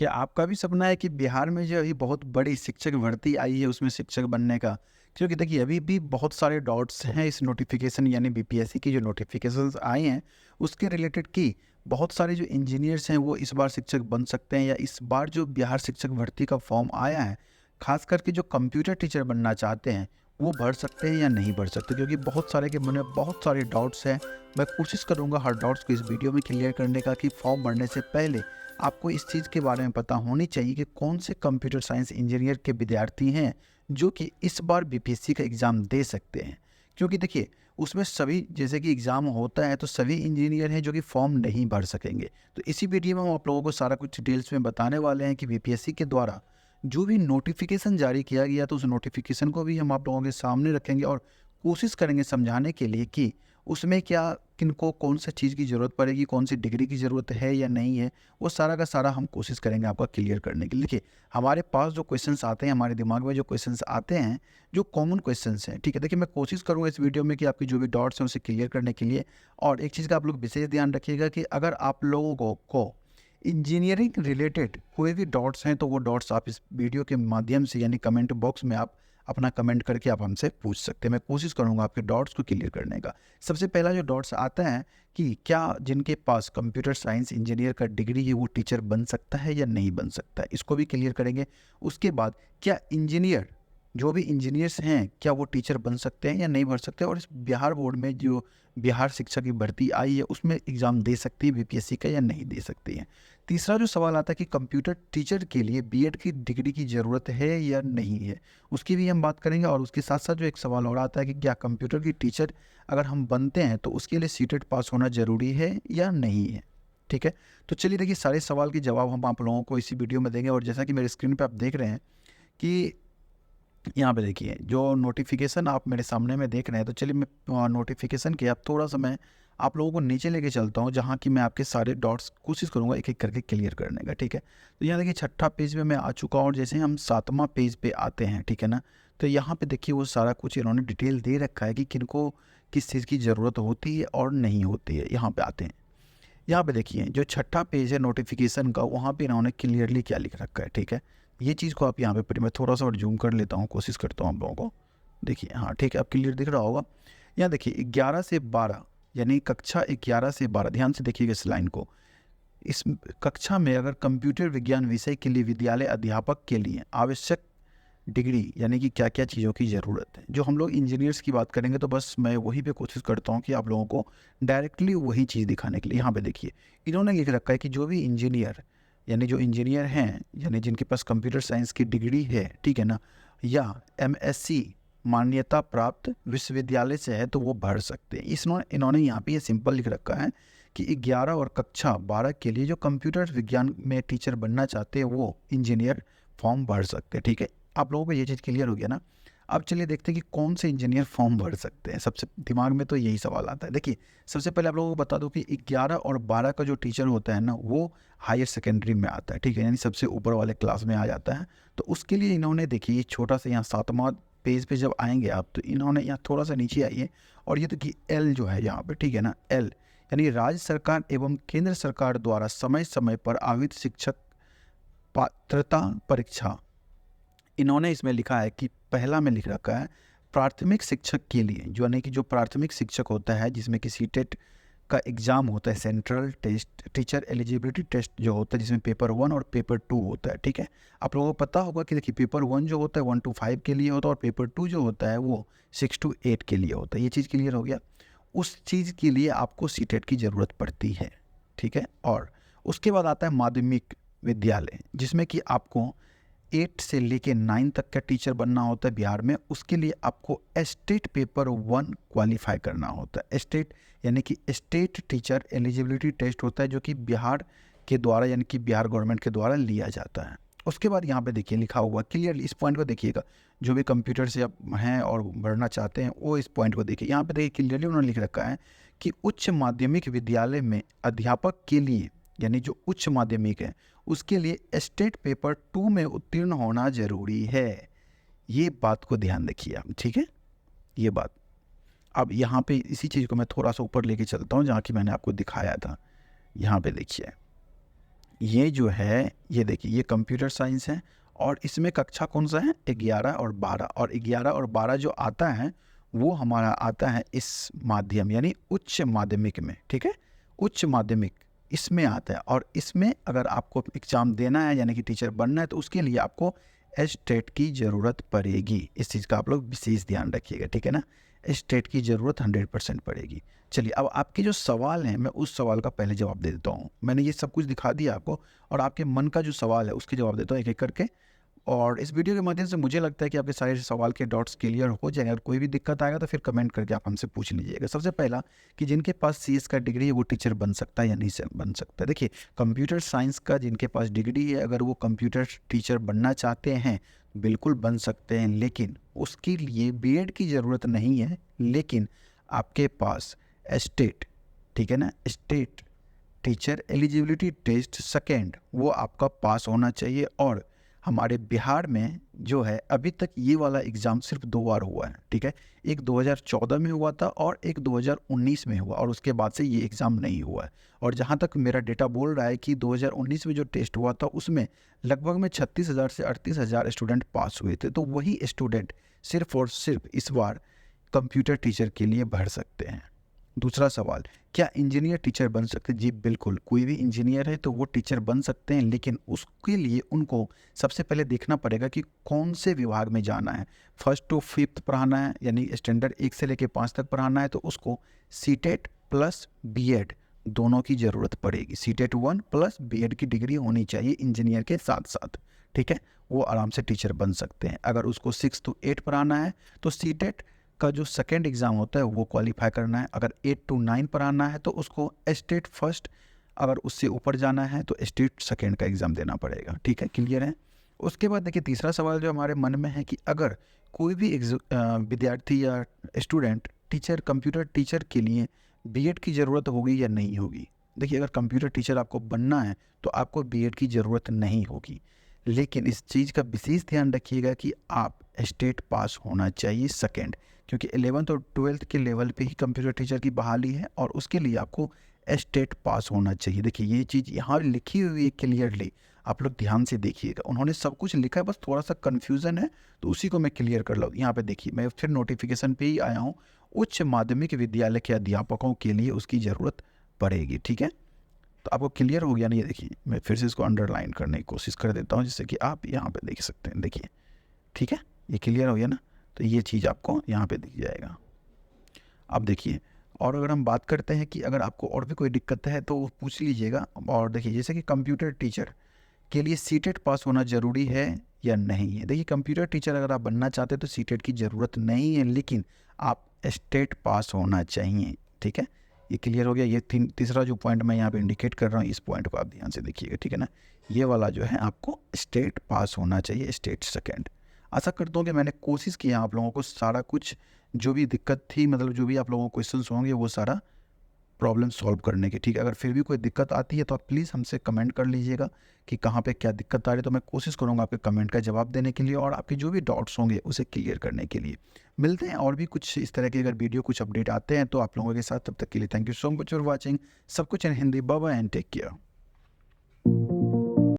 क्या आपका भी सपना है कि बिहार में जो अभी बहुत बड़ी शिक्षक भर्ती आई है उसमें शिक्षक बनने का? क्योंकि देखिए अभी भी बहुत सारे डाउट्स हैं इस नोटिफ़िकेशन यानी बीपीएससी की जो नोटिफ़िकेशंस आए हैं उसके रिलेटेड कि बहुत सारे जो इंजीनियर्स हैं वो इस बार शिक्षक बन सकते हैं या इस बार जो बिहार शिक्षक भर्ती का फॉर्म आया है, ख़ास करके जो कंप्यूटर टीचर बनना चाहते हैं, वो भर सकते हैं या नहीं भर सकते? क्योंकि बहुत सारे के मन में बहुत सारे डाउट्स हैं। मैं कोशिश करूँगा हर डाउट्स को इस वीडियो में क्लियर करने का कि फॉर्म भरने से पहले आपको इस चीज़ के बारे में पता होनी चाहिए कि कौन से कंप्यूटर साइंस इंजीनियर के विद्यार्थी हैं जो कि इस बार बीपीएससी का एग्ज़ाम दे सकते हैं। क्योंकि देखिए उसमें सभी जैसे कि एग्ज़ाम होता है तो सभी इंजीनियर हैं जो कि फॉर्म नहीं भर सकेंगे। तो इसी वीडियो में हम आप लोगों को सारा कुछ डिटेल्स में बताने वाले हैं कि बीपीएससी के द्वारा जो भी नोटिफिकेशन जारी किया गया तो उस नोटिफिकेशन को भी हम आप लोगों के सामने रखेंगे और कोशिश करेंगे समझाने के लिए कि उसमें क्या किनको कौन सा चीज़ की ज़रूरत पड़ेगी, कौन सी डिग्री की ज़रूरत है या नहीं है, वो सारा का सारा हम कोशिश करेंगे आपका क्लियर करने के लिए। देखिए, हमारे पास जो क्वेश्चंस आते हैं, हमारे दिमाग में जो क्वेश्चंस आते हैं, जो कॉमन क्वेश्चंस हैं, ठीक है? देखिए, मैं कोशिश करूँगा इस वीडियो में कि आपकी जो भी डाउट्स हैं, उसे क्लियर करने के लिए। और एक चीज़ का आप लोग विशेष ध्यान रखिएगा कि अगर आप लोगों को इंजीनियरिंग रिलेटेड कोई भी डाउट्स हैं, तो वो डाउट्स आप इस वीडियो के माध्यम से यानी कमेंट बॉक्स में आप अपना कमेंट करके आप हमसे पूछ सकते हैं। मैं कोशिश करूँगा आपके डाउट्स को क्लियर करने का। सबसे पहला जो डाउट्स आता है कि क्या जिनके पास कंप्यूटर साइंस इंजीनियर का डिग्री है वो टीचर बन सकता है या नहीं बन सकता है, इसको भी क्लियर करेंगे। उसके बाद क्या इंजीनियर जो भी इंजीनियर्स हैं क्या वो टीचर बन सकते हैं या नहीं बन सकते, और इस बिहार बोर्ड में जो बिहार शिक्षा की भर्ती आई है उसमें एग्ज़ाम दे सकती है बीपीएससी का या नहीं दे सकती है। तीसरा जो सवाल आता है कि कंप्यूटर टीचर के लिए बीएड की डिग्री की ज़रूरत है या नहीं है, उसकी भी हम बात करेंगे। और उसके साथ साथ जो एक सवाल और आता है कि क्या कंप्यूटर की टीचर अगर हम बनते हैं तो उसके लिए सीटेट पास होना ज़रूरी है या नहीं है, ठीक है? तो चलिए देखिए सारे सवाल के जवाब हम आप लोगों को इसी वीडियो में देंगे। और जैसा कि मेरे स्क्रीन पे आप देख रहे हैं कि यहाँ पे देखिए जो नोटिफिकेशन आप मेरे सामने में देख रहे हैं, तो चलिए मैं नोटिफिकेशन के अब थोड़ा-सा मैं आप लोगों को नीचे लेके चलता हूँ, जहाँ कि मैं आपके सारे डॉट्स कोशिश करूँगा एक-एक करके क्लियर करने का, ठीक है? तो यहाँ देखिए छठा पेज पे मैं आ चुका हूँ और जैसे ही हम 7वाँ पेज पे आते हैं, ठीक है ना? तो यहाँ पे देखिए वो सारा कुछ इन्होंने डिटेल दे रखा है कि किनको किस चीज़ की ज़रूरत होती है और नहीं होती है। यहाँ पे आते हैं। यहाँ पे देखिए जो छठा पेज है नोटिफिकेशन का, वहाँ पे इन्होंने क्लियरली क्या लिख रखा है, ठीक है? ये चीज़ को आप यहाँ पे मैं थोड़ा-सा और ज़ूम कर लेता हूँ, कोशिश करता हूँ आप लोगों को। देखिए हाँ, ठीक है, अब क्लियर दिख रहा होगा। यहाँ देखिए 11 से 12 यानी कक्षा 11 से 12, ध्यान से देखिएगा इस लाइन को। इस कक्षा में अगर कंप्यूटर विज्ञान विषय के लिए विद्यालय अध्यापक के लिए आवश्यक डिग्री यानी कि क्या-क्या चीज़ों की ज़रूरत है। जो हम लोग इंजीनियर्स की बात करेंगे तो बस मैं वहीं पे कोशिश करता हूँ कि आप लोगों को डायरेक्टली वही चीज़ दिखाने के लिए। यहाँ पे देखिए, इन्होंने लिख रखा है कि जो भी इंजीनियर यानी जो इंजीनियर हैं, यानी जिनके पास कंप्यूटर साइंस की डिग्री है, ठीक है ना? या एमएससी मान्यता प्राप्त विश्वविद्यालय से है तो वो भर सकते हैं। इन्होंने यहाँ पे ये सिंपल लिख रखा है कि 11 और कक्षा 12 के लिए जो कंप्यूटर विज्ञान में टीचर बनना चाहते हैं वो इंजीनियर फॉर्म भर सकते हैं, ठीक है? आप लोगों को ये चीज़ क्लियर हो गया ना? अब चलिए देखते हैं कि कौन से इंजीनियर फॉर्म भर सकते हैं। सबसे दिमाग में तो यही सवाल आता है। देखिए, सबसे पहले आप लोगों को बता दूँ कि 11 और 12 का जो टीचर होता है ना, वो हायर सेकेंडरी में आता है, ठीक है? यानी सबसे ऊपर वाले क्लास में आ जाता है। तो उसके लिए इन्होंने देखिए ये छोटा-सा यहाँ 7वाँ पेज पे जब आएँगे आप, तो इन्होंने यहाँ थोड़ा-सा नीचे आइए और ये देखिए एल जो है यहाँ पे, ठीक है ना? एल यानी राज्य सरकार एवं केंद्र सरकार द्वारा समय-समय पर आयोजित शिक्षक पात्रता परीक्षा। इन्होंने इसमें लिखा है कि पहला में लिख रखा है प्राथमिक शिक्षक के लिए, जो यानी कि जो प्राथमिक शिक्षक होता है जिसमें कि सीटेट का एग्ज़ाम होता है, central test teacher eligibility test जो होता है जिसमें पेपर 1 और पेपर 2 होता है, ठीक है? आप लोगों को पता होगा कि देखिए पेपर 1 जो होता है 1 to 5 के लिए होता है और पेपर 2 जो होता है वो 6 to 8 के लिए होता है। ये चीज़ क्लियर हो गया? उस चीज़ के लिए आपको सीटेट की ज़रूरत पड़ती है, ठीक है? और उसके बाद आता है माध्यमिक विद्यालय जिसमें कि आपको 8 से लेके 9 तक का टीचर बनना होता है बिहार में। उसके लिए आपको स्टेट पेपर 1 क्वालिफाई करना होता है। स्टेट यानी कि स्टेट टीचर एलिजिबिलिटी टेस्ट होता है जो कि बिहार के द्वारा यानी कि बिहार गवर्नमेंट के द्वारा लिया जाता है। उसके बाद यहाँ पे देखिए लिखा हुआ क्लियरली, इस पॉइंट को देखिएगा, जो भी कंप्यूटर से आप हैं और बढ़ना चाहते हैं वो इस पॉइंट को देखिए। यहाँ पे देखिए क्लियरली उन्होंने लिख रखा है कि उच्च माध्यमिक विद्यालय में अध्यापक के लिए यानी जो उच्च माध्यमिक है उसके लिए स्टेट पेपर 2 में उत्तीर्ण होना ज़रूरी है। ये बात को ध्यान रखिए आप, ठीक है? ये बात। अब यहाँ पे इसी चीज़ को मैं थोड़ा-सा ऊपर लेके चलता हूँ जहाँ कि मैंने आपको दिखाया था। यहाँ पे देखिए, ये जो है, ये देखिए, ये कंप्यूटर साइंस है और इसमें कक्षा कौन सा है, 11 और 12, और 11 और 12 जो आता है वो हमारा आता है इस माध्यम यानी उच्च माध्यमिक में, ठीक है, उच्च माध्यमिक इसमें आता है। और इसमें अगर आपको एग्ज़ाम देना है यानी कि टीचर बनना है तो उसके लिए आपको एस्टेट की ज़रूरत पड़ेगी। इस चीज़ का आप लोग विशेष ध्यान रखिएगा, ठीक है ना, एस्टेट की ज़रूरत 100% पड़ेगी। चलिए, अब आपके जो सवाल हैं मैं उस सवाल का पहले जवाब दे देता हूँ। मैंने ये सब कुछ दिखा दिया आपको और आपके मन का जो सवाल है उसके जवाब देता हूँ एक-एक करके। और इस वीडियो के माध्यम से मुझे लगता है कि आपके सारे सवाल के डॉट्स क्लियर हो जाएंगे। अगर कोई भी दिक्कत आएगा तो फिर कमेंट करके आप हमसे पूछ लीजिएगा। सबसे पहला कि जिनके पास सीएस का डिग्री है वो टीचर बन सकता है या नहीं बन सकता है। देखिए, कंप्यूटर साइंस का जिनके पास डिग्री है अगर वो कंप्यूटर टीचर बनना चाहते हैं बिल्कुल बन सकते हैं, लेकिन उसके लिए बीएड की ज़रूरत नहीं है। लेकिन आपके पास स्टेट, ठीक है ना, state teacher eligibility test second वो आपका पास होना चाहिए। और हमारे बिहार में जो है अभी तक ये वाला एग्ज़ाम सिर्फ 2 बार हुआ है, ठीक है, एक 2014 में हुआ था और एक 2019 में हुआ और उसके बाद से ये एग्ज़ाम नहीं हुआ है। और जहाँ तक मेरा डेटा बोल रहा है कि 2019 में जो टेस्ट हुआ था उसमें लगभग में 36,000 से 38,000 स्टूडेंट पास हुए थे। तो वही स्टूडेंट सिर्फ और सिर्फ इस बार कंप्यूटर टीचर के लिए भर सकते हैं। दूसरा सवाल, क्या इंजीनियर टीचर बन सकते हैं? जी बिल्कुल, कोई भी इंजीनियर है तो वो टीचर बन सकते हैं, लेकिन उसके लिए उनको सबसे पहले देखना पड़ेगा कि कौन से विभाग में जाना है। फर्स्ट टू फिफ्थ पढ़ाना है यानी स्टैंडर्ड 1 से लेकर 5 तक पढ़ाना है तो उसको सीटेट प्लस बीएड दोनों की ज़रूरत पड़ेगी। सीटेट 1 प्लस बीएड की डिग्री होनी चाहिए इंजीनियर के साथ साथ, ठीक है, वो आराम से टीचर बन सकते हैं। अगर उसको 6 to 8 पढ़ाना है तो सीटेट का जो सेकेंड एग्ज़ाम होता है वो क्वालिफाई करना है। अगर 8 to 9 पढ़ाना है तो उसको स्टेट फर्स्ट, अगर उससे ऊपर जाना है तो स्टेट सेकेंड का एग्ज़ाम देना पड़ेगा, ठीक है, क्लियर है। उसके बाद देखिए, तीसरा सवाल जो हमारे मन में है कि अगर कोई भी विद्यार्थी या स्टूडेंट टीचर कंप्यूटर टीचर के लिए बीएड की ज़रूरत होगी या नहीं होगी। देखिए, अगर कंप्यूटर टीचर आपको बनना है तो आपको बीएड की ज़रूरत नहीं होगी, लेकिन इस चीज़ का विशेष ध्यान रखिएगा कि आप स्टेट पास होना चाहिए सेकेंड, क्योंकि 11th और 12th के लेवल पे ही कंप्यूटर टीचर की बहाली है और उसके लिए आपको स्टेट पास होना चाहिए। देखिए, ये चीज़ यहाँ लिखी हुई है क्लियरली, आप लोग ध्यान से देखिएगा। उन्होंने सब कुछ लिखा है, बस थोड़ा सा कन्फ्यूज़न है तो उसी को मैं क्लियर कर लूँ। यहाँ पे देखिए, मैं फिर नोटिफिकेशन पे ही आया हूँ, उच्च माध्यमिक विद्यालय के अध्यापकों के लिए उसकी ज़रूरत पड़ेगी, ठीक है। तो आपको क्लियर हो गया नहीं? ये देखिए, मैं फिर से इसको अंडरलाइन करने की कोशिश कर देता हूँ जिससे कि आप यहाँ पे देख सकते हैं। देखिए, ठीक है, ये क्लियर हो गया ना, तो ये चीज़ आपको यहाँ पे दिख जाएगा। अब देखिए, और अगर हम बात करते हैं कि अगर आपको और भी कोई दिक्कत है तो पूछ लीजिएगा। और देखिए, जैसे कि कंप्यूटर टीचर के लिए सीटेट पास होना ज़रूरी है या नहीं है। देखिए, कंप्यूटर टीचर अगर आप बनना चाहते हैं तो सीटेट की ज़रूरत नहीं है, लेकिन आप स्टेट पास होना चाहिए, ठीक है, ये क्लियर हो गया। ये तीसरा जो पॉइंट मैं यहाँ पे इंडिकेट कर रहा हूँ, इस पॉइंट को आप ध्यान से देखिएगा, ठीक है ना, ये वाला जो है आपको स्टेट पास होना चाहिए, स्टेट सेकेंड। आशा करता हूँ कि मैंने कोशिश की है आप लोगों को सारा कुछ जो भी दिक्कत थी, मतलब जो भी आप लोगों को क्वेश्चंस होंगे वो सारा प्रॉब्लम सॉल्व करने की, ठीक है। अगर फिर भी कोई दिक्कत आती है तो आप प्लीज़ हमसे कमेंट कर लीजिएगा कि कहाँ पे क्या दिक्कत आ रही है, तो मैं कोशिश करूँगा आपके कमेंट का जवाब देने के लिए और आपके जो भी डाउट्स होंगे उसे क्लियर करने के लिए। मिलते हैं और भी कुछ इस तरह के अगर वीडियो कुछ अपडेट आते हैं तो आप लोगों के साथ, तब तक के लिए thank you so much for watching. सब कुछ in Hindi. Bye bye and take care.